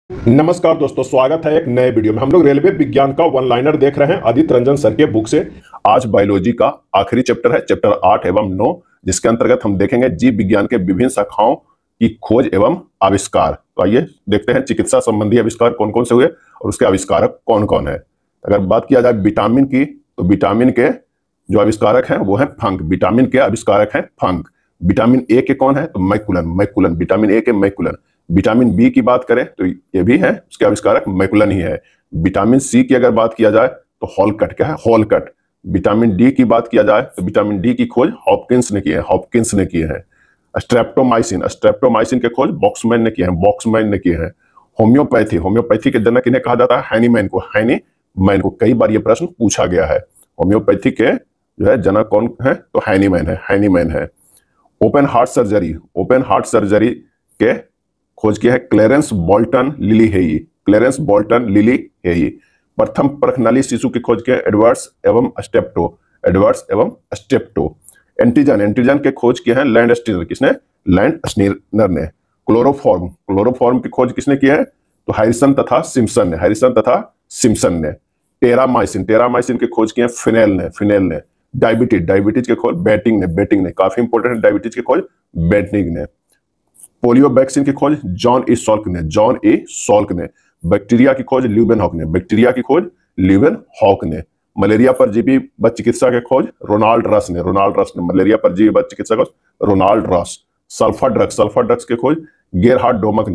नमस्कार दोस्तों, स्वागत है एक नए वीडियो में। हम लोग रेलवे विज्ञान का वन लाइनर देख रहे हैं आदित्य रंजन सर के बुक से। आज बायोलॉजी का आखिरी चैप्टर है, चैप्टर 8 एवं 9, जिसके अंतर्गत हम देखेंगे जीव विज्ञान के विभिन्न शाखाओं की खोज एवं आविष्कार। तो आइए देखते हैं चिकित्सा संबंधी आविष्कार कौन कौन से हुए और उसके आविष्कारक कौन कौन है। अगर बात किया जाए विटामिन की, तो विटामिन के जो आविष्कारक हैं वो है फंक। विटामिन के आविष्कारक हैं फंक। विटामिन ए के कौन है? तो मैकुलन। विटामिन ए के मैकुलन। विटामिन बी की बात करें तो ये भी है, उसके आविष्कारक मैकुलन ही है। विटामिन सी की अगर बात किया जाए तो हॉलकट। क्या है? हॉलकट। विटामिन डी की बात किया जाए तो विटामिन डी की खोज हॉपकिंस ने की है, हॉपकिंस ने की है। स्ट्रेप्टोमाइसिन के खोज बॉक्समैन ने किए हैं, बॉक्समैन ने किए हैं। होम्योपैथी के जनक इन्हें कहा जाता है हैनीमैन को। कई बार ये प्रश्न पूछा गया है। होम्योपैथी के जो है जनक कौन है? तो हैनीमैन है। ओपन हार्ट सर्जरी के खोज किया है क्लेरेंस बोल्टन लिली हेई। प्रथम परखनली शिशु की खोज किया है एडवर्ड्स एवं स्टेप्टो। एंटीजन के खोज किए हैं लैंडस्टीनर। किसने? लैंडस्टीनर ने। क्लोरोफॉर्म की खोज किसने की है? तो हैरिसन तथा सिम्पसन ने। टेरामाइसिन की खोज किए हैं फिनेल ने। डायबिटीज के खोज बेटिंग ने। काफी इंपॉर्टेंट है डायबिटीज की खोज बेटिंग ने। पोलियो वैक्सीन की खोज जॉन ए सॉल्क ने। बैक्टीरिया की खोज ल्यूवेनहॉक ने। मलेरिया परजीवी व चिकित्सा के खोज रोनाल्ड रस ने। मलेरिया परजीवी व चिकित्सा खोज रोनाल्ड रस। सल्फर ड्रग्स के खोज गेरहार्ड डोमक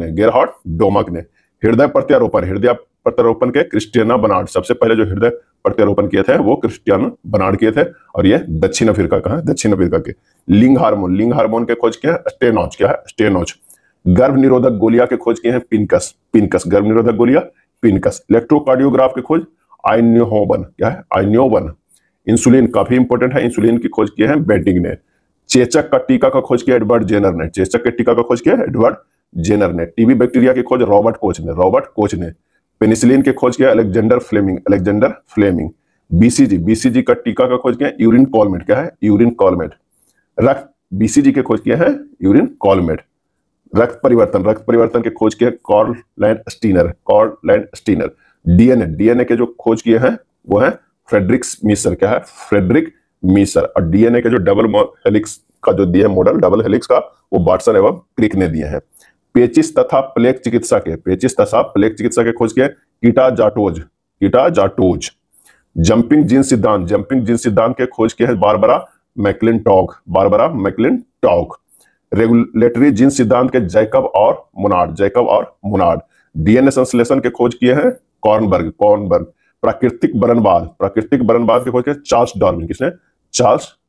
ने। हृदय प्रत्यारोपण के क्रिस्टियाना बर्नार्ड। सबसे पहले जो हृदय प्रत्यारोपण किए थे वो क्रिस्टियाना बर्नार्ड किए थे, और ये दक्षिण अफ्रीका के। लिंग हार्मोन के खोज किए हैं स्टेनोच। गर्भ निरोधक गोलियां के खोज किए हैं पिनकस। इलेक्ट्रोकार्डियोग्राफ के खोज आइन्योवन। इंसुलिन काफी इंपॉर्टेंट है, इंसुलिन की खोज किए हैं बेटिंग ने। चेचक का टीका का खोज किया एडवर्ड जेनर ने। टीबी बैक्टीरिया की खोज रॉबर्ट कोच ने। पेनिसिलिन के खोज किया अलेक्जेंडर फ्लेमिंग। बीसीजी का टीका का खोज किया यूरिन कॉलमेट। बीसीजी के खोज किए हैं यूरिन कॉलमेट। रक्त परिवर्तन के खोज किए कार्ल लैंड स्टीनर। के जो खोज किए हैं वो है फ्रेडरिक मीसर। और डीएनए के जो डबल हेलिक्स का जो दिया मॉडल डबल हेलिक्स का, वो वाटसन एवं क्रिक ने दिए हैं। पेचिस तथा प्लेग चिकित्सा के खोज किए कीटा जाटोज। जंपिंग जीन सिद्धांत के खोज किए हैं बारबरा मैक्लिंटॉक। रेगुलेटरी जीन सिद्धांत के जैकब और मुनार्ड। डीएनए संश्लेषण के खोज किए हैं कॉर्नबर्ग। प्राकृतिक बरनबाद के खोज किए चार्ल्स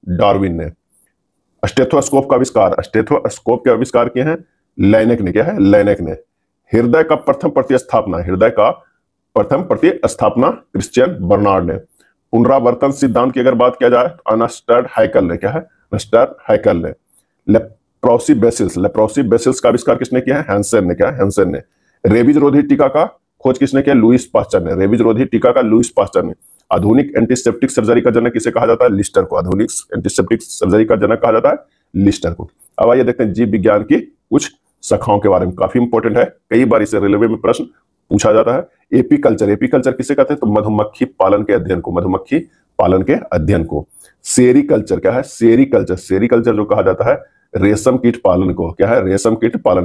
डार्विन ने। स्टेथोस्कोप के आविष्कार किए हैं लैनेक ने। हृदय का प्रथम प्रतिस्थापना क्रिश्चियन बर्नार्ड ने। पुनरावर्तन सिद्धांत की अगर बात किया जाए तो अर्नस्ट हैकल ने। लेप्रोसी बेसिल्स का आविष्कार किसने किया है? हैंसेन ने। रेबीज रोधी टीका का खोज किसने किया? लुईस पास्चर ने। आधुनिक एंटीसेप्टिक सर्जरी का जनक किसे कहा जाता है? लिस्टर को। आधुनिक एंटीसेप्टिक सर्जरी का जनक कहा जाता है लिस्टर को। अब आइए देखते हैं जीव विज्ञान की कुछ शाखाओं के बारे में। काफी इंपॉर्टेंट है, कई बार इसे रेलवे में प्रश्न पूछा जाता है। एपीकल्चर किसे कहते हैं? तो मधुमक्खी पालन के अध्ययन को। सेरीकल्चर क्या है? सेरीकल्चर जो कहा जाता है रेशम कीट पालन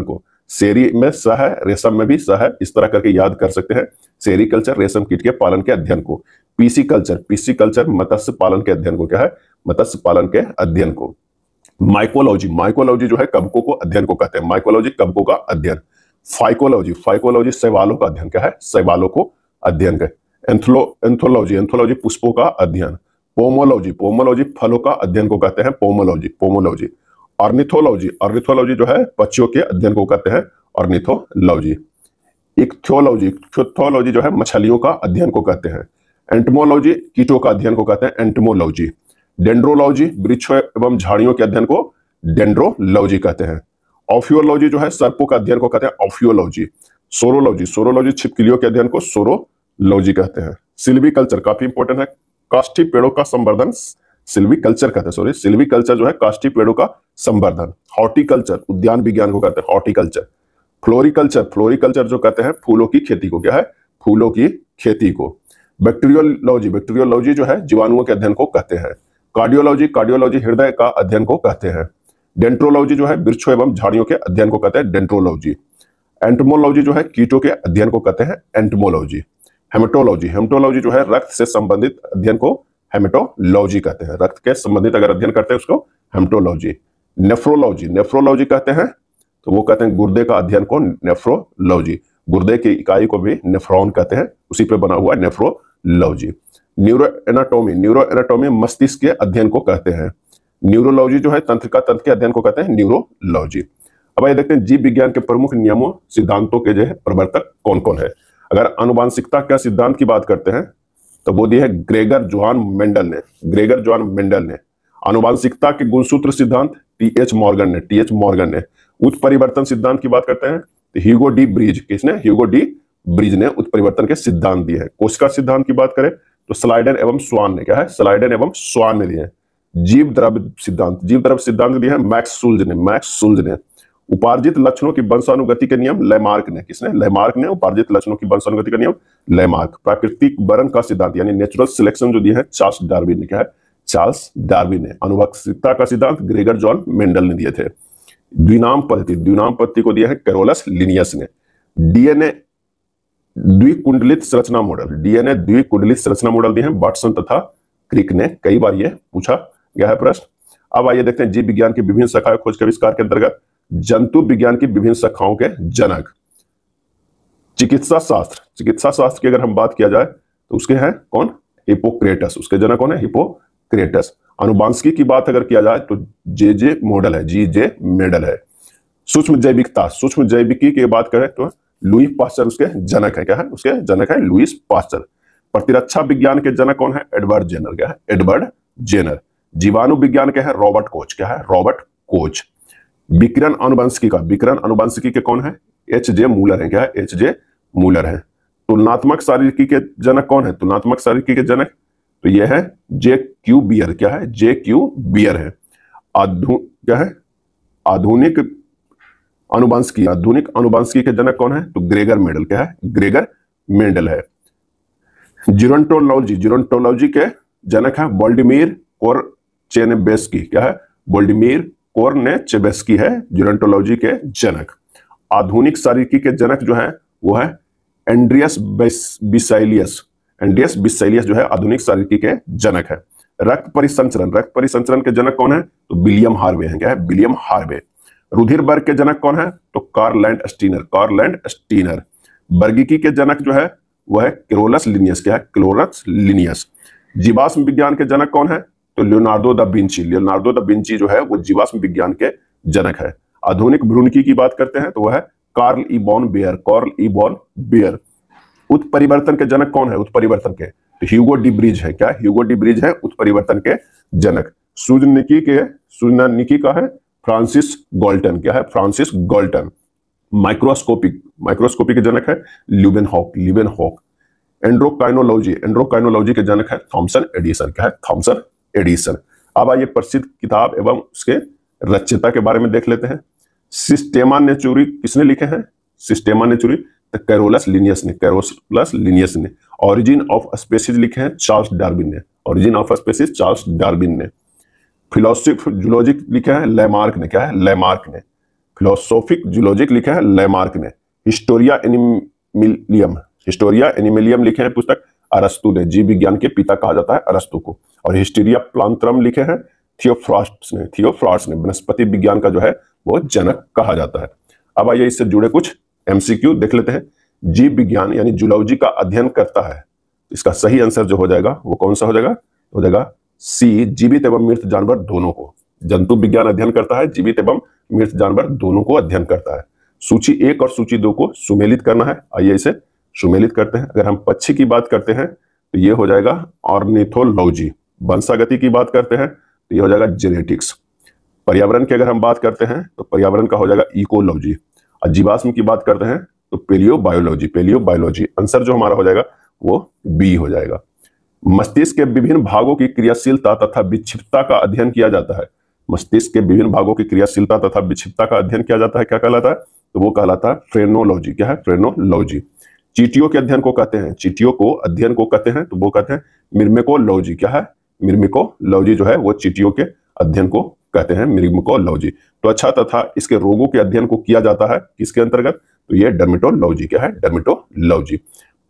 को। सेरी में स है, रेशम में भी स है, इस तरह करके याद कर सकते हैं। सेरीकल्चर रेशम कीट के पालन के अध्ययन को। पीसीकल्चर मत्स्य पालन के अध्ययन को। क्या है? मत्स्य पालन के अध्ययन को। माइकोलॉजी जो है कवकों को अध्ययन को कहते हैं। माइकोलॉजी कवकों का अध्ययन। फाइकोलॉजी शैवालों का अध्ययन। क्या है? शैवालों को अध्ययन का। एंथोलॉजी पुष्पों का अध्ययन। पोमोलॉजी फलों का अध्ययन को कहते हैं पोमोलॉजी। ऑर्निथोलॉजी जो है पक्षियों के अध्ययन को कहते हैं ऑर्निथोलॉजी। इक्थियोलॉजी जो है मछलियों का अध्ययन को कहते हैं। एंटमोलॉजी कीटों का अध्ययन को कहते हैं एंटमोलॉजी। डेंड्रोलॉजी वृक्षों एवं झाड़ियों के अध्ययन को डेंड्रोलॉजी कहते हैं। ऑफियोलॉजी जो है सर्पों का अध्ययन को कहते हैं ऑफियोलॉजी। सोरोलॉजी छिपकलियों के अध्ययन को सोरोलॉजी कहते हैं। सिल्वीकल्चर काफी इंपॉर्टेंट है, काष्ठी पेड़ों का संवर्धन सिल्वीकल्चर कहते हैं। सिल्वीकल्चर जो है काष्ठी पेड़ों का संवर्धन। हॉर्टिकल्चर उद्यान विज्ञान को कहते हैं हॉर्टिकल्चर। फ्लोरिकल्चर, फ्लोरिकल्चर जो कहते हैं फूलों की खेती को, क्या है, फूलों की खेती को। बैक्टीरियोलॉजी, बैक्टीरियोलॉजी जो है जीवाणुओं के अध्ययन को कहते हैं। कार्डियोलॉजी, कार्डियोलॉजी हृदय का अध्ययन को कहते हैं। डेंट्रोलॉजी जो है वृक्षों एवं झाड़ियों के अध्ययन को कहते हैं डेंट्रोलॉजी। एंटमोलॉजी जो है कीटों के अध्ययन को कहते हैं एंटमोलॉजी। हेमेटोलॉजी, हेमेटोलॉजी जो है रक्त से संबंधित अध्ययन को हेमेटोलॉजी कहते हैं। रक्त के संबंधित अगर अध्ययन करते हैं उसको हेमेटोलॉजी। नेफ्रोलॉजी, नेफ्रोलॉजी कहते हैं तो वो कहते हैं गुर्दे का अध्ययन को नेफ्रोलॉजी। गुर्दे की इकाई को भी नेफ्रॉन कहते हैं, उसी पे बना हुआ नेफ्रोलॉजी। न्यूरोएनाटॉमी, न्यूरोएनाटॉमी मस्तिष्क के अध्ययन को कहते हैं। न्यूरोलॉजी जो है तंत्रिका तंत्र के अध्ययन को कहते हैं न्यूरोलॉजी। अब आइए देखते हैं जीव विज्ञान के प्रमुख नियमों सिद्धांतों के जो है प्रवर्तक कौन कौन है। अगर आनुवांशिकता का सिद्धांत की बात करते हैं तो वो दिया है ग्रेगर जोहान मेंडल ने, ग्रेगर जोहान मेंडल ने। आनुवांशिकता के गुणसूत्र सिद्धांत टीएच मॉर्गन ने, टीएच मॉर्गन ने। उत्परिवर्तन सिद्धांत की बात करते हैं तो ह्यूगो डी ब्रिज, किसने, ह्यूगो डी ब्रिज ने उत्परिवर्तन के सिद्धांत दिए हैं। कोशिका सिद्धांत की बात करें तो स्लाइडन एवं स्वान ने, क्या है, स्लाइडन एवं स्वान ने दिए हैं। जीव द्रव्य सिद्धांत, जीव द्रव्य सिद्धांत दिया है मैक्स सुल्ज ने, मैक्स सुल्ज ने। उपार्जित लक्षणों की वंशानुगति के नियम लेमार्क ने, किसने, लेमार्क ने उपार्जित लक्षणों की वंशानुगति का नियम लेमार्क। प्राकृतिक वरण का सिद्धांत यानी नेचुरल सिलेक्शन जो दिया है चार्ल्स डार्विन ने, क्या है, चार्ल्स डार्विन ने। आनुवंशिकता का सिद्धांत ग्रेगर जॉन मेंडल ने दिए थे। द्विनाम पद्धति, द्विनाम पद्धति को दिया है कैरोलस लिनियस ने। डीएनए द्विकुंडलित संरचना मॉडल, डीएनए द्विकुंडलित संरचना मॉडल दिए हैं वाटसन तथा क्रिक ने। कई बार ये पूछा गया है प्रश्न। अब आइए देखते हैं जीव विज्ञान की विभिन्न शाखाएं खोज के आविष्कार के अंतर्गत जंतु विज्ञान की विभिन्न शाखाओं के जनक। चिकित्सा शास्त्र, चिकित्सा शास्त्र की अगर हम बात किया जाए तो उसके हैं कौन, हिपोक्रेटस, उसके जनक कौन है, हिपोक्रेटस। अनुवांशिकी की बात अगर किया जाए तो जे मॉडल है, जे मेडल है। सूक्ष्म जैविकता, सूक्ष्म जैविकी की बात करें तो लुई पास्चर उसके जनक है, क्या है, उसके जनक है लुईस पास्चर। प्रतिरक्षा विज्ञान के जनक कौन है, एडवर्ड जेनर, क्या है, एडवर्ड जेनर। जीवाणु विज्ञान के है रॉबर्ट कोच, क्या है, रॉबर्ट कोच। विकिरण अनुवंशिकी का, विकिरण अनुवंशिकी के कौन है, एच जे मूलर है, क्या है, एच जे मूलर है। तुलनात्मक शारीरिकी के जनक कौन है, तुलनात्मक शारीरिकी के जनक तो यह है जे क्यू बियर, क्या है, जे क्यू बियर है। क्या है, आधुनिक अनुवंशिकी, आधुनिक अनुवंशिकी के जनक कौन है तो ग्रेगर मेंडल, क्या है, ग्रेगर मेंडल है। जीरोंटोलॉजी, जीरोंटोलॉजी के जनक है व्लादिमीर कोरचेनेबस्की, क्या है, व्लादिमीर कोरचेनेबस्की है जीरोंटोलॉजी के जनक। आधुनिक शारीरिकी के जनक जो है वो है एंड्रियस बिसाइलियस, एंड्रियस बिसाइलियस जो है आधुनिक शारीरिकी के जनक है। रक्त परिसंचरण, रक्त परिसंचरण के जनक कौन है तो विलियम हार्वे है, क्या है, विलियम हार्वे। रुधिर वर्ग के जनक कौन है तो Karl Landsteiner, Karl Landsteiner. वर्गीकी के जनक जो है वह है कैरोलस लिनियस, क्या है, कैरोलस लिनियस। जीवाश्म विज्ञान के जनक कौन है तो Leonardo da Vinci, Leonardo da Vinci जो है वो जीवाश्म विज्ञान के जनक है। आधुनिक भ्रूणिकी की बात करते हैं तो वह है कार्ल ई बॉन बेयर, कार्ल ई बॉन बेयर। उत्परिवर्तन के जनक कौन है, उत्परिवर्तन के तो ह्यूगो डी ब्रिज है, क्या, ह्यूगो डी ब्रिज है उत्परिवर्तन के जनक। सूजनिकी का है फ्रांसिस गाल्टन, क्या है, फ्रांसिस गाल्टन। माइक्रोस्कोपिक, माइक्रोस्कोपी के जनक है ल्यूवेनहॉक, ल्यूवेनहॉक। एंड्रोकाइनोलॉजी, एंड्रोकाइनोलॉजी के जनक है थॉमसन एडिसन, क्या है, थॉमसन एडिसन। अब आइए प्रसिद्ध किताब एवं उसके रचयिता के बारे में देख लेते हैं। सिस्टेमा नेचुरी किसने लिखे हैं, सिस्टेमा नेचुरी तो कैरोलस लिनियस ने, कैरोलस लिनियस ने। ऑरिजिन ऑफ स्पीसीज लिखे हैं चार्ल्स डार्विन ने, origin of species Charles Darwin ने। फिलोसॉफिक जूलॉजिक लिखा है लेमार्क ने, क्या है, लेमार्क ने। फिलोसॉफिक जूलॉजिक लिखा है लेमार्क ने। हिस्टोरिया एनिमिलियम, हिस्टोरिया एनिमिलियम लिखे हैं पुस्तक अरस्तु ने, जीव विज्ञान के पिता कहा जाता है अरस्तु को। और हिस्टीरिया प्लांत्रम लिखे हैं थियोफ्रास्टस ने, थियोफ्रास्टस ने। वनस्पति विज्ञान का जो है वो जनक कहा जाता है। अब आइए इससे जुड़े कुछ एमसीक्यू देख लेते हैं। जीव विज्ञान यानी जूलॉजी का अध्ययन करता है, इसका सही आंसर जो हो जाएगा वो कौन सा हो जाएगा, हो जाएगा सी, जीवित एवं मृत जानवर दोनों को। जंतु विज्ञान अध्ययन करता है जीवित एवं मृत जानवर दोनों को अध्ययन करता है। सूची 1 और सूची 2 को सुमेलित करना है, आइए इसे सुमेलित करते हैं। अगर हम पक्षी की बात करते हैं तो ये हो जाएगा ऑर्निथोलॉजी। वंशागति की बात करते हैं तो ये हो जाएगा जेनेटिक्स। पर्यावरण की अगर हम बात करते हैं तो पर्यावरण का हो जाएगा इकोलॉजी। और जीवाश्म की बात करते हैं तो पेलियोबायोलॉजी, पेलियोबायोलॉजी। आंसर जो हमारा हो जाएगा वो बी हो जाएगा। मस्तिष्क के विभिन्न भागों की क्रियाशीलता तथा विक्षिप्तता का अध्ययन किया जाता है। मस्तिष्क के विभिन्न भागों की क्रियाशीलता तथा विक्षिप्तता का अध्ययन किया जाता है, क्या कहलाता है तो वो कहलाता है फ्रेनोलॉजी। क्या है? फ्रेनोलॉजी। चींटियों के अध्ययन को कहते हैं, चींटियों को अध्ययन को कहते हैं तो वो कहते हैं मिर्मेकोलॉजी। क्या है? मिर्मेकोलॉजी जो है वो चींटियों के अध्ययन को कहते हैं मिर्मेकोलॉजी। त्वचा तथा इसके रोगों के अध्ययन को किया जाता है किसके अंतर्गत? तो ये डर्मेटोलॉजी। क्या है? डर्मेटोलॉजी।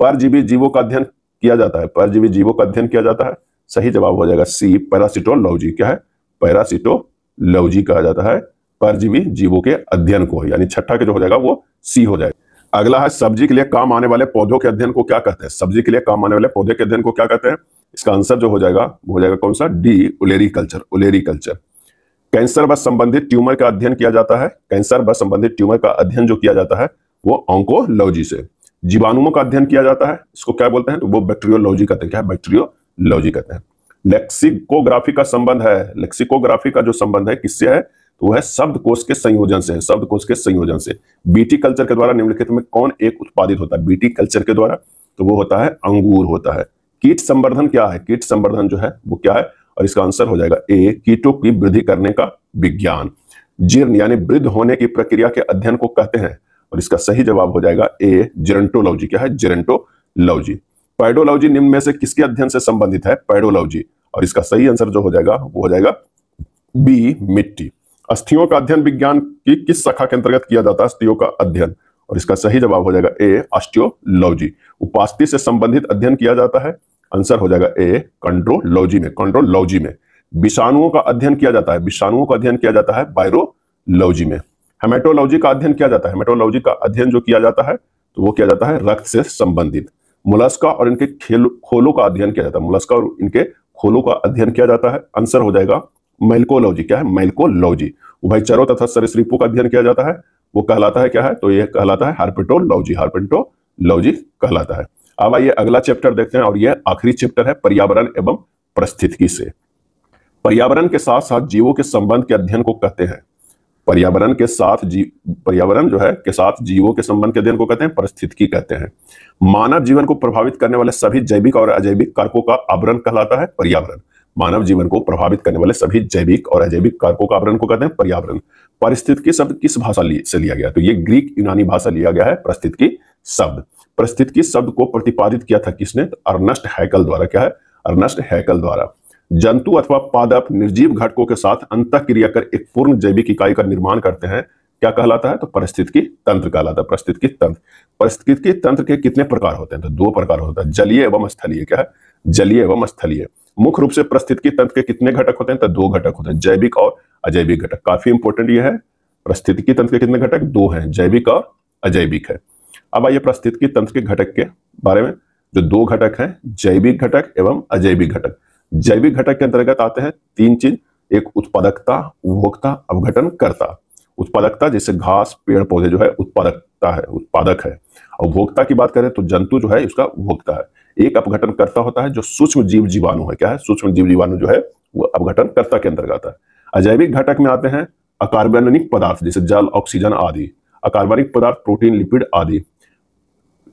परजीवी जीवों का अध्ययन किया जाता है, परजीवी जीवों का अध्ययन किया जाता है। सही जवाब हो जाएगा सी, पैरासिटोलॉजी। क्या है? पैरासिटोलॉजी कहा जाता है परजीवी जीवों के अध्ययन को, यानी छठा के जो हो जाएगा वो सी हो जाएगा। अगला है सब्जी के लिए काम आने वाले पौधों के अध्ययन को क्या कहते हैं? सब्जी के लिए काम आने वाले पौधे के अध्ययन को क्या कहते हैं? इसका आंसर जो हो जाएगा वो हो जाएगा कौन सा? D, olericulture. ओलेरीकल्चर। कैंसर व संबंधित ट्यूमर का अध्ययन किया जाता है, कैंसर व संबंधित ट्यूमर का अध्ययन जो किया जाता है वो ऑन्कोलॉजी से। जीवाणुओं का अध्ययन किया जाता है, इसको क्या बोलते हैं? तो वो बैक्टीरियोलॉजी कहते हैं। क्या है? बैक्टीरियोलॉजी कहते हैं। लेक्सिकोग्राफी का संबंध है, लेक्सिकोग्राफी का जो संबंध है किससे है? तो वो है शब्दकोश के संयोजन से, शब्दकोश के संयोजन से। बीटी कल्चर के द्वारा निम्नलिखित में कौन एक उत्पादित होता है? बीटी कल्चर के द्वारा तो वो होता है अंगूर होता है। कीट संवर्धन क्या है? कीट संवर्धन जो है वो क्या है? और इसका आंसर हो जाएगा ए, कीटों की वृद्धि करने का विज्ञान। जीर्ण यानी वृद्ध होने की प्रक्रिया के अध्ययन को कहते हैं, और इसका सही जवाब हो जाएगा ए, जेरेंटोलॉजी। क्या है? जेरेंटोलॉजी। पैडोलॉजी निम्न में से किसके अध्ययन से संबंधित है? पैडोलॉजी। और इसका सही आंसर जो हो जाएगा वो हो जाएगा बी, मिट्टी। अस्थियों का अध्ययन विज्ञान की किस शाखा के अंतर्गत किया जाता है? अस्थियों का अध्ययन, और इसका सही जवाब हो जाएगा ए, ऑस्टियोलॉजी। उपास्थि से संबंधित अध्ययन किया जाता है, आंसर हो जाएगा ए, कंड्रोलॉजी में, कंड्रोलॉजी में। विषाणुओं का अध्ययन किया जाता है, विषाणुओं का अध्ययन किया जाता है वायरोलॉजी में। हेमेटोलॉजी का अध्ययन किया जाता है, हेमेटोलॉजी का अध्ययन जो किया जाता है तो वो किया जाता है रक्त से संबंधित। मुलस्का और इनके खोलों का अध्ययन किया जाता है, मुलस्का और इनके खोलों का अध्ययन किया जाता है, आंसर हो जाएगा मैल्कोलॉजी। क्या है? मैल्कोलॉजी। उभयचरों तथा सरीसृपों का अध्ययन किया जाता है, वो कहलाता है क्या है? तो ये कहलाता है हार्पेटोलॉजी, हार्पेटोलॉजी कहलाता है। अब आइए अगला चैप्टर देखते हैं, और ये आखिरी चैप्टर है पर्यावरण एवं पारिस्थितिकी से। पर्यावरण के साथ साथ जीवों के संबंध के अध्ययन को कहते हैं, पर्यावरण के साथ पर्यावरण जो है के साथ जीवों के संबंध के अध्ययन को कहते हैं पारिस्थितिकी कहते हैं। मानव जीवन को प्रभावित करने वाले सभी जैविक और अजैविक कारकों का आवरण कहलाता है पर्यावरण। मानव जीवन को प्रभावित करने वाले सभी जैविक और अजैविक कारकों का आवरण को कहते हैं पर्यावरण। पारिस्थितिकी शब्द किस भाषा से लिया गया? तो ये ग्रीक यूनानी भाषा लिया गया है पारिस्थितिकी शब्द। पारिस्थितिकी शब्द को प्रतिपादित किया था किसने? तो अर्नेस्ट हैकल द्वारा। क्या है? अर्नेस्ट हैकल द्वारा। जंतु अथवा पादप निर्जीव घटकों के साथ अंतःक्रिया कर एक पूर्ण जैविक इकाई का निर्माण करते हैं, क्या कहलाता है? तो पारिस्थितिकी तंत्र कहलाता है, पारिस्थितिकी तंत्र। पारिस्थितिकी तंत्र के कितने प्रकार होते हैं? तो दो प्रकार होता है, जलीय एवं स्थलीय। क्या है? जलीय एवं स्थलीय। मुख्य रूप से पारिस्थितिकी तंत्र के कितने घटक होते हैं? तो दो घटक होते हैं, जैविक और अजैविक घटक। काफी इंपॉर्टेंट ये है, पारिस्थितिकी तंत्र के कितने घटक? दो हैं, जैविक और अजैविक है। अब आइए पारिस्थितिकी तंत्र के घटक के बारे में। जो दो घटक हैं, जैविक घटक एवं अजैविक घटक। जैविक घटक के अंतर्गत आते हैं तीन चीज, एक उत्पादकता, उपभोक्ता, अवघटनकर्ता। उत्पादकता जैसे घास, पेड़ पौधे जो है उत्पादकता है, उत्पादक है। और उपभोक्ता की बात करें तो जंतु जो है उसका उपभोक्ता है। एक अपघटनकर्ता होता है जो सूक्ष्म जीव जीवाणु है। क्या है? सूक्ष्म जीव जीवाणु जो है वो अपघटनकर्ता के अंतर्गत आता है। अजैविक घटक में आते हैं अकार्बनिक पदार्थ जैसे जल, ऑक्सीजन आदि। अकार्बनिक पदार्थ प्रोटीन, लिपिड आदि।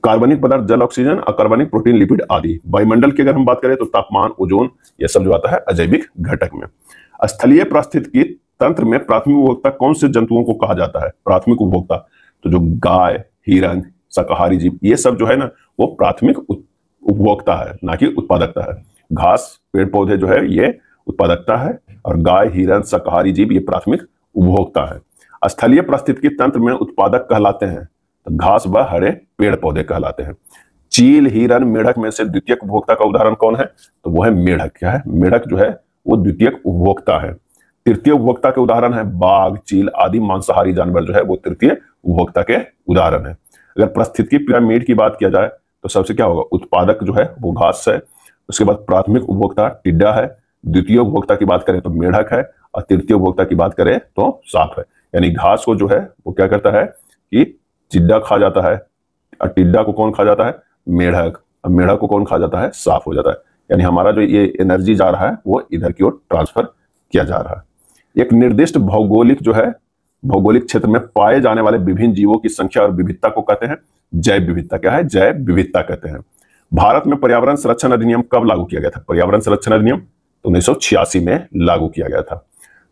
कार्बनिक पदार्थ जल, ऑक्सीजन, अकार्बनिक प्रोटीन, लिपिड आदि। वायुमंडल की अगर हम बात करें तो तापमान, ओजोन, ये सब जो आता है अजैविक घटक में। स्थलीय पारिस्थितिकी तंत्र में प्राथमिक उपभोक्ता कौन से जंतुओं को कहा जाता है? प्राथमिक उपभोक्ता तो जो गाय, हिरन, शाकाहारी जीव, ये सब जो है ना वो प्राथमिक उपभोक्ता है, ना कि उत्पादकता है। घास, पेड़ पौधे जो है ये उत्पादकता है, और गाय, हिरन, शाकाहारी जीव ये प्राथमिक उपभोक्ता है। स्थलीय पारिस्थितिकी तंत्र में उत्पादक कहलाते हैं तो घास व हरे पेड़ पौधे कहलाते हैं। चील, हिरन, मेढक में से द्वितीयक उपभोक्ता का उदाहरण कौन है? तो वो है मेढक। क्या है? मेढक जो है वो द्वितीयक उपभोक्ता है। तृतीय उपभोक्ता के उदाहरण है बाघ, चील आदि मांसाहारी जानवर जो है वो तृतीय उपभोक्ता के उदाहरण है। अगर पारिस्थितिकी पिरामिड की बात किया जाए तो सबसे क्या होगा? उत्पादक जो है वो घास है, उसके बाद प्राथमिक उपभोक्ता टिड्डा है, द्वितीय उपभोक्ता की बात करें तो मेढक है, और तृतीय उपभोक्ता की बात करें तो सांप है। यानी घास को जो है वो क्या करता है कि टिड्डा खा जाता है, और टिड्डा को कौन खा जाता है? मेढक। और मेढक को कौन खा जाता है? सांप हो जाता है। यानी हमारा जो ये एनर्जी जा रहा है वो इधर की ओर ट्रांसफर किया जा रहा है। एक निर्दिष्ट भौगोलिक जो है भौगोलिक क्षेत्र में पाए जाने वाले विभिन्न जीवों की संख्या और विविधता को कहते हैं जैव विविधता। क्या है? जैव विविधता कहते हैं। भारत में पर्यावरण संरक्षण अधिनियम कब लागू किया गया था? पर्यावरण संरक्षण अधिनियम तो 1986 में लागू किया गया था।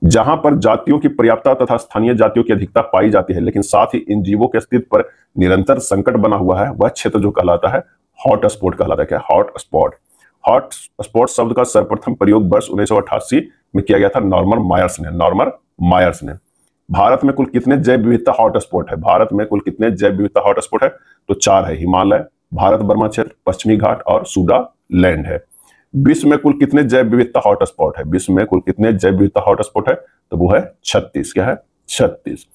जहां पर जातियों की पर्याप्तता तथा स्थानीय जातियों की अधिकता पाई जाती है, लेकिन साथ ही इन जीवों के अस्तित्व पर निरंतर संकट बना हुआ है, वह क्षेत्र जो कहलाता है हॉट स्पॉट कहलाता है। क्या? Hot spot. हॉट स्पॉट शब्द का सर्वप्रथम प्रयोग वर्ष 1988 में किया गया था नॉर्मन मायर्स ने। भारत में कुल कितने जैव विविधता हॉट स्पॉट है? भारत में कुल कितने जैव विविधता हॉट स्पॉट है? तो 4 है। हिमालय, भारत बर्मा क्षेत्र, पश्चिमी घाट और सुडालैंड है। विश्व में कुल कितने जैव विविधता हॉट स्पॉट है? विश्व में कुल कितने जैव विविधता हॉट स्पॉट है? तो वो है 36। क्या है? 36।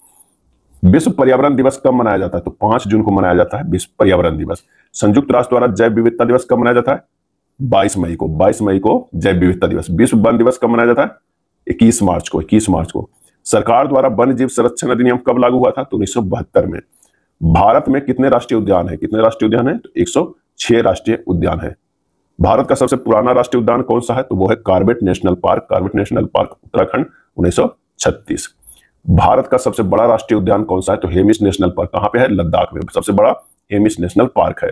विश्व पर्यावरण दिवस कब मनाया जाता है? तो 5 जून को मनाया जाता है विश्व पर्यावरण दिवस। संयुक्त राष्ट्र द्वारा जैव विविधता दिवस कब मनाया जाता है? 22 मई को। 22 मई को जैव विविधता दिवस। विश्व वन दिवस कब मनाया जाता है? 21 मार्च को। 21 मार्च को। सरकार द्वारा वन्य जीव संरक्षण अधिनियम कब लागू हुआ था? तो 1972 में। भारत में कितने राष्ट्रीय उद्यान है? कितने राष्ट्रीय उद्यान है? तो 106 राष्ट्रीय उद्यान है। भारत का सबसे पुराना राष्ट्रीय उद्यान कौन सा है? तो वो है Corbett national park. Corbett national park Uttarakhand, 1936। Bharat का सबसे बड़ा राष्ट्रीय उद्यान कौन सा है? तो हेमिस नेशनल पार्क। कहां पे है? लद्दाख में सबसे बड़ा हेमिस नेशनल पार्क है।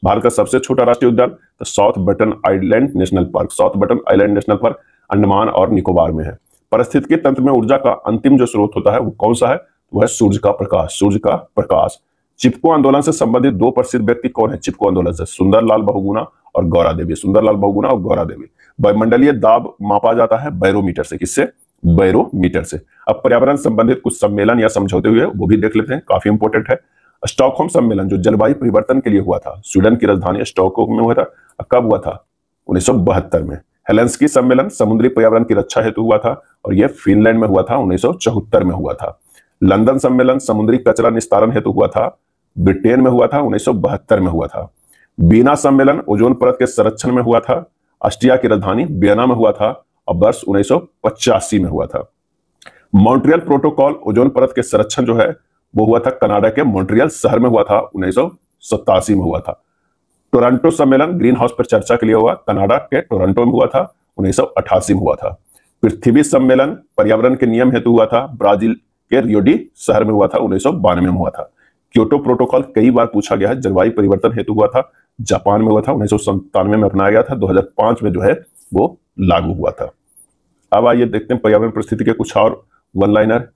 भारत का सबसे छोटा राष्ट्रीय उद्यान तो south button island national park. South button island national park Andaman और निकोबार में है। परिस्थितिकी तंत्र में ऊर्जा का अंतिम जो स्रोत होता है वो कौन सा है? वो है सूर्य का प्रकाश। सूर्य का प्रकाश। चिपको आंदोलन से संबंधित 2 प्रसिद्ध व्यक्ति कौन है? चिपको आंदोलन से सुंदरलाल बहुगुणा और गौरा देवी। सुंदरलाल बहुगुणा और गौरा देवी। वायुमंडलीय दाब मापा जाता है बैरोमीटर से। किससे? बैरोमीटर से। अब पर्यावरण संबंधित कुछ सम्मेलन या समझौते हुए वो भी देख लेते हैं, काफी इंपोर्टेंट है। स्टॉकहोम सम्मेलन जो जलवायु परिवर्तन के लिए हुआ था, स्वीडन की राजधानी स्टॉकहोम में हुआ था। कब हुआ था? 1972 में। हेलेंस्की सम्मेलन समुद्री पर्यावरण की रक्षा हेतु हुआ था और यह फिनलैंड में हुआ था, 1974 में हुआ था। लंदन सम्मेलन समुद्री कचरा निस्तारण हेतु हुआ था, ब्रिटेन में हुआ था, 1972 में हुआ था। बीना सम्मेलन ओजोन परत के संरक्षण में हुआ था, ऑस्ट्रिया की राजधानी वियना में हुआ था और वर्ष 1985 में हुआ था। मॉन्ट्रियल प्रोटोकॉल ओजोन परत के संरक्षण जो है वो हुआ था कनाडा के मॉन्ट्रियल शहर में हुआ था, 1987 में हुआ था। टोरंटो सम्मेलन ग्रीन हाउस पर चर्चा के लिए हुआ, कनाडा के टोरंटो में हुआ था, 1988 में हुआ था। पृथ्वी सम्मेलन पर्यावरण के नियम हेतु हुआ था, ब्राजील के रियो डी शहर में हुआ था, 1992 में हुआ था। क्योटो प्रोटोकॉल कई बार पूछा गया है, जलवायु परिवर्तन हेतु हुआ था, जापान में हुआ था, 1997 में अपनाया गया था, 2005 में जो है वो लागू हुआ था। अब आइए देखते हैं पर्यावरण परिस्थिति के कुछ और वन लाइनर।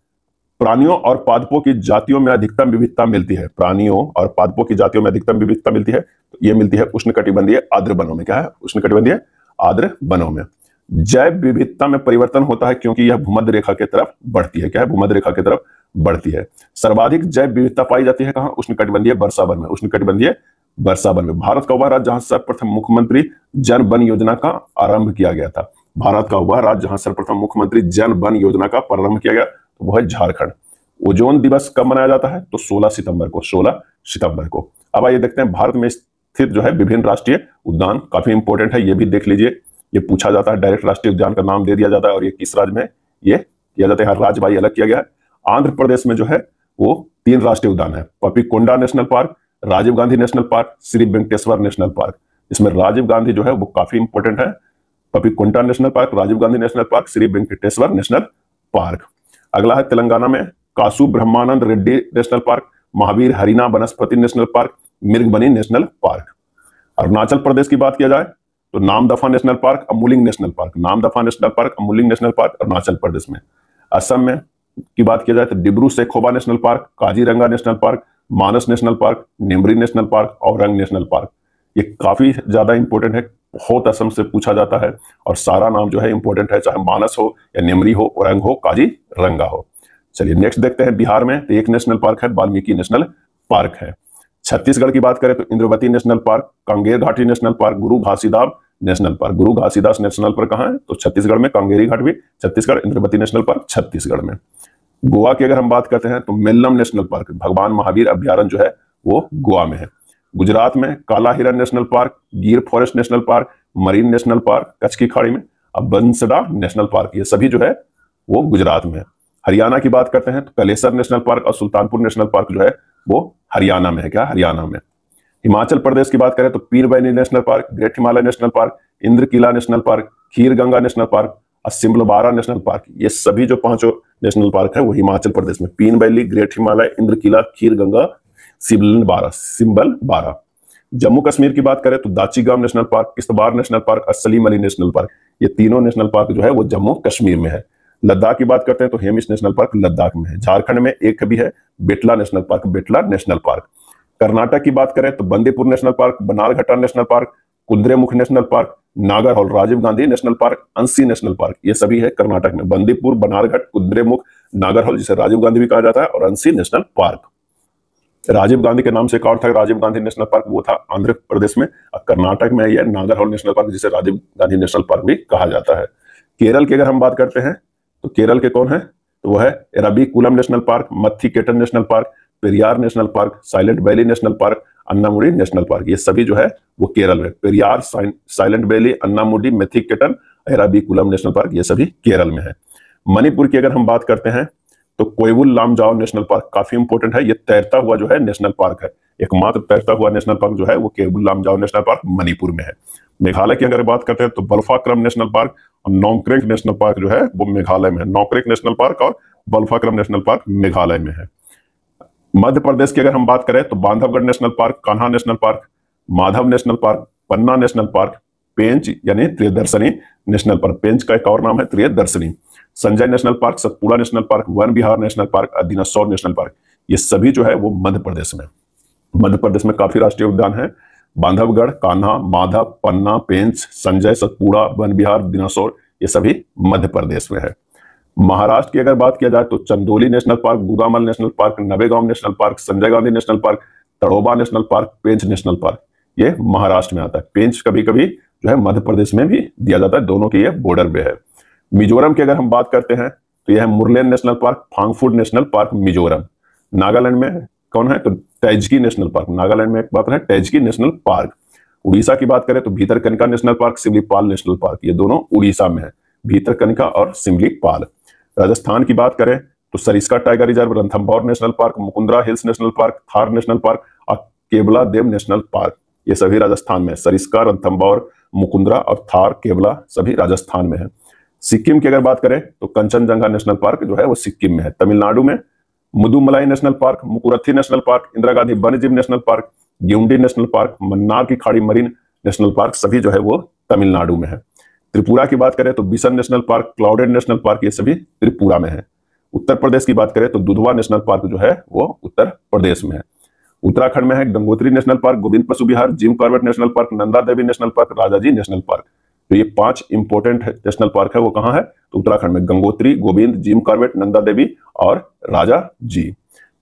प्राणियों और पादपों की जातियों में अधिकतम विविधता मिलती है। प्राणियों और पादपों की जातियों में अधिकतम विविधता मिलती है, तो ये मिलती है उष्णकटिबंधीय आर्द्र वनों में। क्या है? उष्णकटिबंधीय आर्द्र वनों में। जैव विविधता में परिवर्तन होता है क्योंकि यह भूमध्य रेखा की तरफ बढ़ती है। क्या है? भूमध्य रेखा की तरफ बढ़ती है। सर्वाधिक जैव विविधता पाई जाती है कहां? उष्णकटिबंधीय वर्षा वन में। उष्णकटिबंधीय वर्षा वन में। भारत का वह राज्य जहां सर्वप्रथम मुख्यमंत्री जन वन योजना का आरंभ किया गया था। भारत का वह राज्य जहां सर्वप्रथम मुख्यमंत्री जन वन योजना का प्रारंभ किया गया तो वह है झारखंड। ओजोन दिवस कब मनाया जाता है? तो 16 सितंबर को। 16 सितंबर को। अब आइए देखते हैं भारत में स्थित जो है विभिन्न राष्ट्रीय उद्यान, काफी इंपॉर्टेंट है, ये भी देख लीजिए। ये पूछा जाता है, डायरेक्ट राष्ट्रीय उद्यान का नाम दे दिया जाता है और ये किस राज्य में ये किया जाता है, हर राज्य वाई अलग किया गया है। आंध्र प्रदेश में जो है वो 3 राष्ट्रीय उद्यान है, Papikonda national park, Rajiv Gandhi national park, Shri Venkateswara national park. इसमें राजीव गांधी जो है वो काफी इंपॉर्टेंट है। Papikonda national park, Rajiv Gandhi national park, Shri Venkateswara national park. अगला है तेलंगाना में Kasu Brahmananda Reddy national park, Mahavir Harina Vanaspati national park, Mrugavani national park. Arunachal Pradesh की बात किया जाए तो Namdapha national park, Mouling national park. Namdapha national park, Mouling national park Arunachal Pradesh में। असम में की बात किया जाए तो Dibru Saikhowa national park, Kaziranga national park, Manas national park, Nameri national park, Orang national park. ये काफी ज्यादा इंपॉर्टेंट है, बहुत असम से पूछा जाता है और सारा नाम जो है इंपॉर्टेंट है, चाहे मानस हो या निमरी हो, औरंग हो, काजीरंगा हो। चलिए नेक्स्ट देखते हैं। बिहार में तो एक नेशनल पार्क है, वाल्मीकि नेशनल पार्क है। छत्तीसगढ़ की बात करें तो इंद्रवती नेशनल पार्क, कांगेर घाटी नेशनल पार्क, गुरु घासीदास नेशनल पार्क। गुरु घासीदास नेशनल पार्क कहां है? तो छत्तीसगढ़ में। कांगेरी घाट भी छत्तीसगढ़, इंद्रवती नेशनल पार्क छत्तीसगढ़ में। गोवा की अगर हम बात करते हैं तो मेल्लम नेशनल पार्क, भगवान महावीर अभ्यारण्य जो है वो गोवा में है। गुजरात में काला हिरन नेशनल पार्क, गिर forest national park, marine national park Kutch की खाड़ी में, अब बंसडा नेशनल पार्क, ये सभी जो है वो गुजरात में है। हरियाणा की बात करते हैं तो कलेसर नेशनल पार्क और सुल्तानपुर नेशनल पार्क जो है वो हरियाणा में है। क्या? हरियाणा में। हिमाचल प्रदेश की बात करें तो पीर बैनी national park, great Himalaya national park, Inderkilla national park, Khir Ganga national park और सिमलबारा नेशनल पार्क, ये सभी जो 5 नेशनल पार्क है वो हिमाचल प्रदेश में। पीन वैली, ग्रेट हिमालय, इंद्रकिला, खीर गंगा, सिमलबारा। जम्मू कश्मीर की बात करें तो Dachigam national park, Kishtwar national park और सलीम अली नेशनल पार्क, ये तीनों नेशनल पार्क जो है वो जम्मू कश्मीर में है। लद्दाख की बात करते हैं तो हेमिश नेशनल पार्क लद्दाख में है। झारखंड में एक भी है, Betla national park, Betla national park. Karnataka की बात करें तो Bandipur national park, Bannerghatta national park, Kudremukh national park, Nagarhole, Rajiv Gandhi national park, Anshi national park, ये सभी है कर्नाटक में। बंदीपुर, बनारघट्ट, कुद्रेमुख, नागरहोल जिसे राजीव गांधी भी कहा जाता है, और अंसी नेशनल पार्क। राजीव गांधी के नाम से एक और था राजीव गांधी नेशनल पार्क, वो था आंध्र प्रदेश में। और कर्नाटक में यह नागरहोल नेशनल पार्क जिसे राजीव गांधी नेशनल पार्क भी कहा जाता है। केरल की अगर हम बात करते हैं तो केरल के कौन है, तो वो है Eravikulam national park, Mathikettan national park, Periyar national park, silent valley national park, Anamudi national park. ये सभी जो है वो केरल में, Periyar, silent valley, Anamudi, Mathikettan, Eravikulam national park, ये सभी केरल में है। मणिपुर की अगर हम बात करते हैं तो कोइबुल लामजाओ नेशनल पार्क काफी इंपोर्टेंट है। ये तैरता हुआ जो है नेशनल पार्क है, एकमात्र तैरता हुआ नेशनल पार्क जो है वो कोइबुल लामजाओ नेशनल पार्क मणिपुर में है। मेघालय की अगर बात करते हैं तो बल्फाक्रम नेशनल पार्क और नोक्रेक नेशनल पार्क जो है वो मेघालय में है। नोक्रेक नेशनल पार्क और बल्फाक्रम नेशनल पार्क मेघालय में है। मध्य प्रदेश की अगर हम बात करें तो Bandhavgarh national park, Kanha national park, Madhav national park, Panna national park, Pench यानी त्रियदर्शनी नेशनल पार्क, पेंच का एक और नाम है Priyadarshini, Sanjay national park, Satpura national park, Van Vihar national park, dinosaur national park, ये सभी जो है वो मध्य प्रदेश में। मध्य प्रदेश में काफी राष्ट्रीय उद्यान है, बांधवगढ़, कान्हा, माधव, पन्ना, पेंच, संजय, सतपुड़ा, वन विहार, दिनासौर, ये सभी मध्य प्रदेश में है। महाराष्ट्र की अगर बात किया जाए तो Chandoli national park, Gugamal national park, Navegaon national park, Sanjay Gandhi national park, Tadoba national park, Pench national park, ये महाराष्ट्र में आता है। पेंच कभी कभी जो है मध्य प्रदेश में भी दिया जाता है, दोनों की ये बॉर्डर पे है। मिजोरम की अगर हम बात करते हैं तो यह है Murlen national park, Phawngpui national park, Mizoram. Nagaland में कौन है तो टैजकी नेशनल पार्क, नागालैंड में एक बात है टैजकी नेशनल पार्क। उड़ीसा की बात करें तो Bhitarkanika national park, Similipal national park, ये दोनों उड़ीसा में है, भीतरकनिका और सिमलीपाल। राजस्थान की बात करें तो Sariska tiger reserve, Ranthambore national park, Mukundra hills national park, Thar national park और केवला देव नेशनल पार्क, ये सभी राजस्थान में। सरिस्का, रणथंभौर, मुकुंदरा और थार, केवला सभी राजस्थान में है। सिक्किम की अगर बात करें तो कंचनजंगा नेशनल पार्क जो है वो सिक्किम में है। तमिलनाडु में Mudumalai national park, Mukurthi national park, Indira Gandhi वन्यजीव national park, Guindy national park, Mannar की खाड़ी मरीन नेशनल पार्क, सभी जो है वो तमिलनाडु में है। त्रिपुरा की बात करें तो bison national park, clouded national park, ये सभी त्रिपुरा में है। उत्तर प्रदेश की बात करें तो दुधवा नेशनल पार्क जो है वो उत्तर प्रदेश में है। उत्तराखंड में है Gangotri national park, Govind Pashu Vihar, Jim Corbett national park, Nanda Devi national park, Rajaji national park. तो ये 5 इंपोर्टेंट नेशनल पार्क है, वो कहाँ है तो उत्तराखंड में, गंगोत्री, गोविंद, जिम कॉर्बेट, नंदा देवी और राजा जी।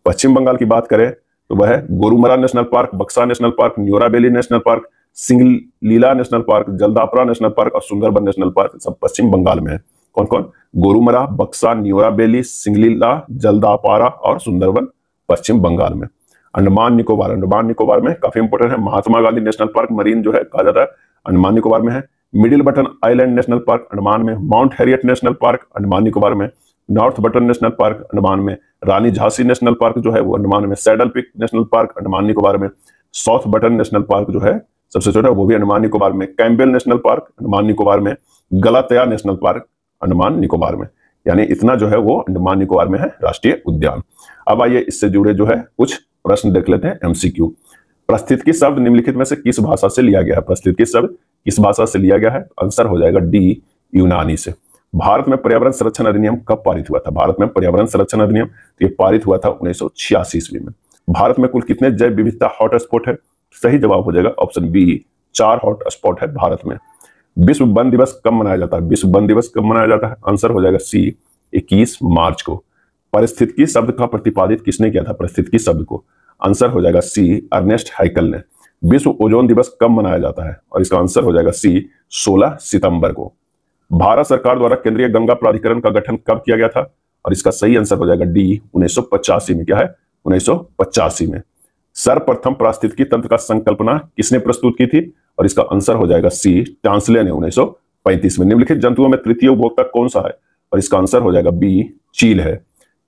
पश्चिम बंगाल की बात करें तो वह है Gorumara national park, Buxa national park, Neora Valley national park, Singalila national park, Jaldapara national park और सुंदरबन नेशनल पार्क, सब पश्चिम बंगाल में है। कौन कौन, गोरुमरा, बक्सा, न्योराबेली, सिंगलीला, जल्दापारा और सुंदरबन पश्चिम बंगाल में। अंडमान निकोबार, अंडमान निकोबार में काफी इंपोर्टेंट है, Mahatma Gandhi national park marine जो है कहा जाता है, अंडमान निकोबार में है। Middle button island national park Andaman में, mount Harriet national park Andaman Nicobar में, north button national park Andaman में, रानी झांसी नेशनल पार्क जो है वो अंडमान में, Saddle Peak national park Andaman Nicobar में, साउथ बटन नेशनल पार्क जो है सबसे छोटा वो भी अंडमान निकोबार में, Campbell national park Andaman Nicobar में, गलातया नेशनल पार्क अंडमान निकोबार में। यानी इतना जो है वो अंडमान निकोबार में है राष्ट्रीय उद्यान। अब आइए इससे जुड़े जो है कुछ प्रश्न देख लेते हैं एमसीक्यू। पारिस्थितिकी शब्द निम्नलिखित में से किस भाषा से लिया गया है, पारिस्थितिकी शब्द किस भाषा से लिया गया है, आंसर हो जाएगा डी, यूनानी से। भारत में पर्यावरण संरक्षण अधिनियम कब पारित हुआ था, भारत में पर्यावरण संरक्षण अधिनियम तो ये पारित हुआ था 1986 ईस्वी में। भारत में कुल कितने जैव विविधता हॉटस्पॉट है, सही जवाब हो जाएगा ऑप्शन बी, 4 हॉटस्पॉट है भारत में। विश्व वन दिवस कब मनाया जाता है, विश्व वन दिवस कब मनाया जाता है, आंसर हो जाएगा सी, 21 मार्च को। पारिस्थितिकी शब्द का प्रतिपादित किसने किया था, पारिस्थितिकी शब्द को, आंसर हो जाएगा सी, अर्नेस्ट हाइकल ने। विश्व ओजोन दिवस कब मनाया जाता है, और इसका आंसर हो जाएगा सी, 16 सितंबर को। भारत सरकार द्वारा केंद्रीय गंगा प्राधिकरण का गठन कब किया गया था, और इसका सही आंसर हो जाएगा डी, 1985 में। क्या है, 1985 में। सर्वप्रथम पारिस्थितिकी तंत्र का संकल्पना किसने प्रस्तुत की थी, और इसका आंसर हो जाएगा सी, टांसले ने 1935 में। निम्नलिखित जंतुओं में तृतीय उपभोक्ता कौन सा है, और इसका आंसर हो जाएगा बी, चील है।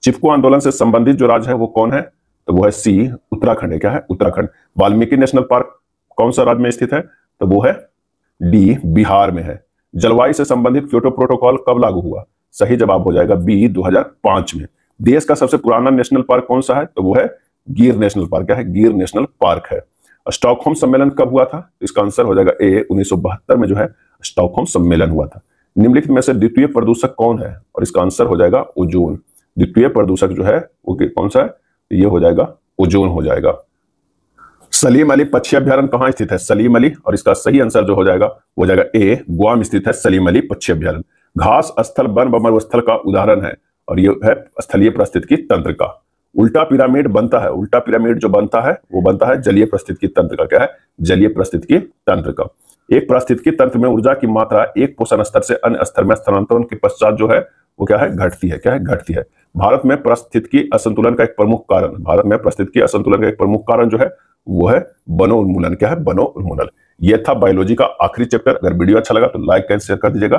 चिपको आंदोलन से संबंधित जो राज्य है वो कौन है, तो वो है सी, उत्तराखंड है। क्या है, उत्तराखंड। वाल्मीकि नेशनल पार्क कौन सा राज्य में स्थित है, तो वो है डी, बिहार में है। जलवायु से संबंधित क्योटो प्रोटोकॉल कब लागू हुआ, सही जवाब हो जाएगा बी, 2005 में। देश का सबसे पुराना नेशनल पार्क कौन सा है, तो वो है गिर नेशनल पार्क। क्या है, गिर नेशनल पार्क है। स्टॉकहोम सम्मेलन कब हुआ था, इसका आंसर हो जाएगा ए, 1972 में जो है स्टॉकहोम सम्मेलन हुआ था। निम्नलिखित में से द्वितीय प्रदूषक कौन है? और इसका आंसर हो जाएगा ओजोन। द्वितीय प्रदूषक जो है वो कौन सा है? ये हो जाएगा ओजोन हो जाएगा। सलीम अली पक्षी अभ्यारण्य कहाँ स्थित है? सलीम अली, और इसका सही आंसर जो हो जाएगा वो हो जाएगा ए, गुआम स्थित है सलीम अली पक्षी अभ्यारण्य। घास स्थल वन व मरुस्थल का उदाहरण है, और ये है स्थलीय पारिस्थितिकी तंत्र का। उल्टा पिरामिड बनता है, उल्टा पिरामिड जो बनता है वो बनता है जलीय पारिस्थितिकी तंत्र का। क्या है? जलीय पारिस्थितिकी तंत्र का। एक पारिस्थितिकी तंत्र में ऊर्जा की मात्रा एक पोषण स्तर से अन्य स्तर में स्थानांतरण के पश्चात जो है वो क्या है? घटती है। क्या है? घटती है। भारत में पारिस्थितिकी असंतुलन का एक प्रमुख कारण, भारत में पारिस्थितिकी असंतुलन का एक प्रमुख कारण जो है वो है वनोन्मूलन। क्या है? वनोन्मूलन। ये था बायोलॉजी का आखिरी चैप्टर। अगर वीडियो अच्छा लगा तो लाइक एंड शेयर कर दीजिएगा।